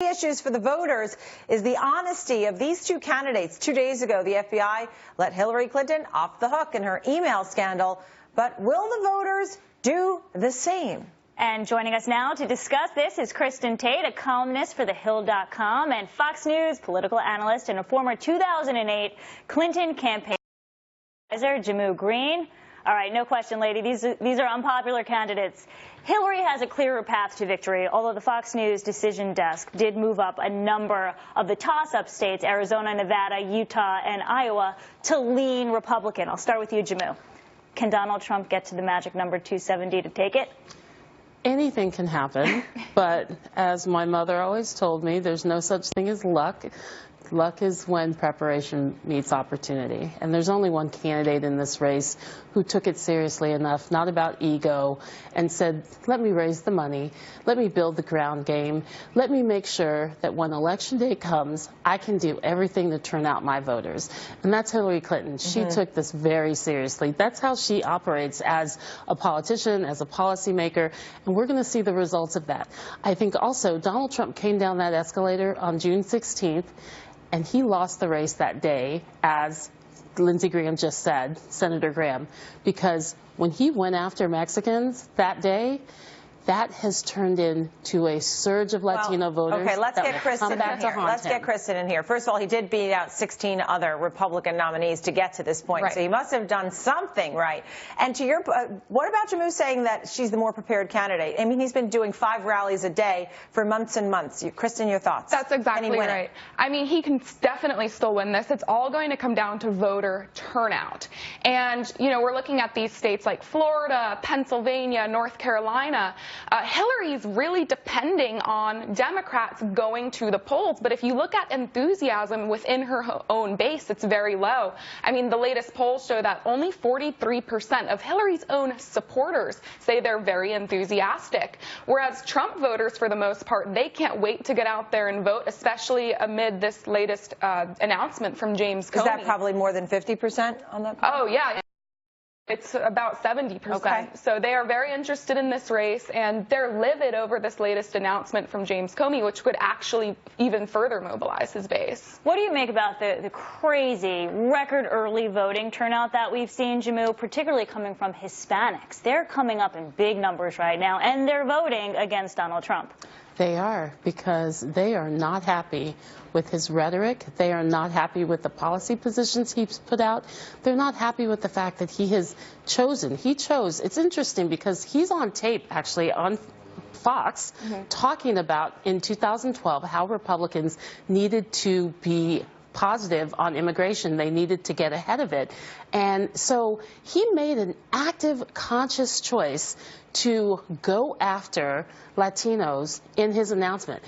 Issues for the voters is the honesty of these two candidates. 2 days ago, the FBI let Hillary Clinton off the hook in her email scandal. But will the voters do the same? And joining us now to discuss this is Kristin Tate, a columnist for TheHill.com and Fox News political analyst and a former 2008 Clinton campaign advisor, Jamu Green. All right, no question, lady. These are unpopular candidates. Hillary has a clearer path to victory, although the Fox News decision desk did move up a number of the toss-up states, Arizona, Nevada, Utah, and Iowa, to lean Republican. I'll start with you, Jamu. Can Donald Trump get to the magic number 270 to take it? Anything can happen, but as my mother always told me, there's no such thing as luck. Luck is when preparation meets opportunity. And there's only one candidate in this race who took it seriously enough, not about ego, and said, let me raise the money, let me build the ground game, let me make sure that when election day comes, I can do everything to turn out my voters. And that's Hillary Clinton. She took this very seriously. That's how she operates as a politician, as a policymaker, and we're going to see the results of that. I think also Donald Trump came down that escalator on June 16th, and he lost the race that day, as Lindsey Graham just said, Senator Graham, because when he went after Mexicans that day, that has turned into a surge of Latino voters. Okay, let's get Kristin in here. Let's get Kristin in here. First of all, he did beat out 16 other Republican nominees to get to this point, right. So he must have done something right. And to your, what about Jamu saying that she's the more prepared candidate? I mean, he's been doing 5 rallies a day for months and months. Kristin, your thoughts? That's exactly right. I mean, he can definitely still win this. It's all going to come down to voter turnout. And, you know, we're looking at these states like Florida, Pennsylvania, North Carolina. Hillary's really depending on Democrats going to the polls, but if you look at enthusiasm within her own base, it's very low. I mean, the latest polls show that only 43% of Hillary's own supporters say they're very enthusiastic, whereas Trump voters, for the most part, they can't wait to get out there and vote, especially amid this latest announcement from James Comey. Is that probably more than 50% on that poll? Oh, yeah. It's about 70%. Okay. So they are very interested in this race, and they're livid over this latest announcement from James Comey, which could actually even further mobilize his base. What do you make about the crazy record early voting turnout that we've seen, Jamu, particularly coming from Hispanics? They're coming up in big numbers right now, and they're voting against Donald Trump. They are, because they are not happy with his rhetoric. They are not happy with the policy positions he's put out. They're not happy with the fact that he has chosen. He chose. It's interesting because he's on tape, actually, on Fox, talking about in 2012 how Republicans needed to be positive on immigration. They needed to get ahead of it. And so he made an active, conscious choice to go after Latinos in his announcement.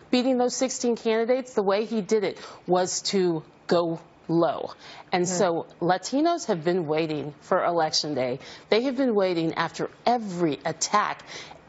Beating those 16 candidates, the way he did it was to go low. And so Latinos have been waiting for Election Day. They have been waiting after every attack,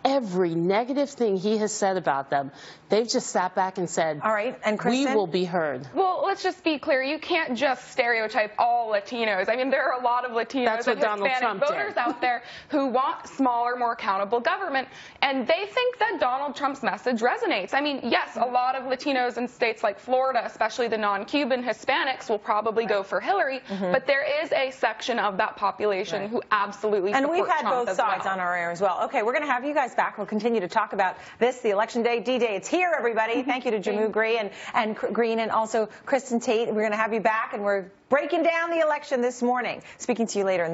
every negative thing he has said about them. They've just sat back and said, all right, and Kristin, we will be heard. Well, let's just be clear. You can't just stereotype all Latinos. I mean, there are a lot of Latinos and Hispanic voters out there who want smaller, more accountable government, and they think that Donald Trump's message resonates. I mean, yes, a lot of Latinos in states like Florida, especially the non-Cuban Hispanics, will probably go for Hillary, but there is a section of that population who absolutely support Trump. And we've had both sides on our air as well. Okay, we're going to have you guys back. We'll continue to talk about this, the Election Day D-Day. It's here, everybody. Thank you to Jamu Green and also Kristin Tate. We're going to have you back, and we're breaking down the election this morning. Speaking to you later in the show.